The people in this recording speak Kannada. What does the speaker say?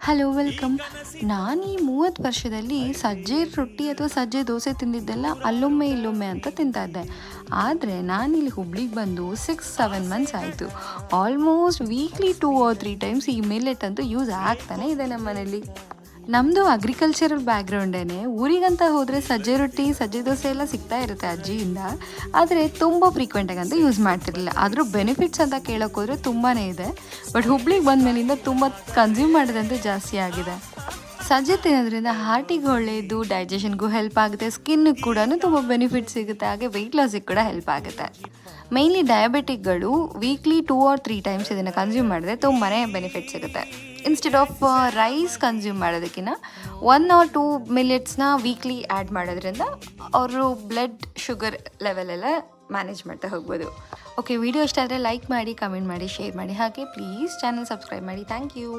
Hello welcome. ನಾನು ಈ 30 ವರ್ಷದಲ್ಲಿ ಸಜ್ಜೆ ರೊಟ್ಟಿ ಅಥವಾ ಸಜ್ಜೆ ದೋಸೆ ತಿಂದಿದ್ದೆಲ್ಲ ಅಲ್ಲೊಮ್ಮೆ ಇಲ್ಲೊಮ್ಮೆ ಅಂತ ತಿಂತಾ ಇದ್ದೆ. ಆದರೆ ನಾನಿಲ್ಲಿ ಹುಬ್ಳಿಗೆ ಬಂದು 6-7 ಮಂತ್ಸ್ ಆಯಿತು. ಆಲ್ಮೋಸ್ಟ್ ವೀಕ್ಲಿ 2 ಆರ್ 3 ಟೈಮ್ಸ್ ಈ ಮಿಲ್ಲೆಟ್ ಅಂತೂ ಯೂಸ್ ಆಗ್ತಾನೆ ಇದೆ ನಮ್ಮ ಮನೇಲಿ. ನಮ್ಮದು ಅಗ್ರಿಕಲ್ಚರಲ್ ಬ್ಯಾಕ್ಗ್ರೌಂಡೇನೆ. ಊರಿಗಂತ ಹೋದರೆ ಸಜ್ಜೆ ರೊಟ್ಟಿ ಸಜ್ಜೆ ದೋಸೆ ಎಲ್ಲ ಸಿಗ್ತಾ ಇರುತ್ತೆ ಅಜ್ಜಿಯಿಂದ. ಆದರೆ ತುಂಬ ಫ್ರೀಕ್ವೆಂಟಾಗಿ ಅಂತ ಯೂಸ್ ಮಾಡ್ತಿರಲಿಲ್ಲ. ಆದರೂ ಬೆನಿಫಿಟ್ಸ್ ಅಂತ ಕೇಳೋಕೆ ಹೋದರೆ ತುಂಬಾ ಇದೆ. ಬಟ್ ಹುಬ್ಳಿಗೆ ಬಂದ ಮೇಲಿಂದ ತುಂಬ ಕನ್ಸ್ಯೂಮ್ ಮಾಡೋದಂತೆ ಜಾಸ್ತಿ ಆಗಿದೆ. ಸಜ್ಜೆ ತಿನ್ನೋದ್ರಿಂದ ಹಾರ್ಟಿಗೆ ಒಳ್ಳೆಯದು, ಡೈಜೆಷನ್ಗೂ ಹೆಲ್ಪ್ ಆಗುತ್ತೆ, ಸ್ಕಿನ್ನಿಗೆ ಕೂಡ ತುಂಬ ಬೆನಿಫಿಟ್ ಸಿಗುತ್ತೆ, ಹಾಗೆ ವೆಯ್ಟ್ ಲಾಸಿಗೆ ಕೂಡ ಹೆಲ್ಪ್ ಆಗುತ್ತೆ. ಮೈನ್ಲಿ ಡಯಾಬಿಟಿಕ್ಗಳು ವೀಕ್ಲಿ 2 ಆರ್ 3 ಟೈಮ್ಸ್ ಇದನ್ನು ಕನ್ಸ್ಯೂಮ್ ಮಾಡಿದ್ರೆ ತುಂಬಾ ಬೆನಿಫಿಟ್ ಸಿಗುತ್ತೆ. ಇನ್ಸ್ಟೆಡ್ ಆಫ್ ರೈಸ್ ಕನ್ಸ್ಯೂಮ್ ಮಾಡೋದಕ್ಕಿಂತ 1 ಆರ್ 2 ಮಿಲೆಟ್ಸ್ನ ವೀಕ್ಲಿ ಆ್ಯಡ್ ಮಾಡೋದ್ರಿಂದ ಅವರು ಬ್ಲಡ್ ಶುಗರ್ ಲೆವೆಲೆಲ್ಲ ಮ್ಯಾನೇಜ್ ಮಾಡ್ತಾ ಹೋಗ್ಬೋದು. ಓಕೆ, ವಿಡಿಯೋ ಇಷ್ಟ ಆದರೆ ಲೈಕ್ ಮಾಡಿ, ಕಮೆಂಟ್ ಮಾಡಿ, ಶೇರ್ ಮಾಡಿ, ಹಾಗೆ ಪ್ಲೀಸ್ ಚಾನಲ್ ಸಬ್ಸ್ಕ್ರೈಬ್ ಮಾಡಿ. Thank you.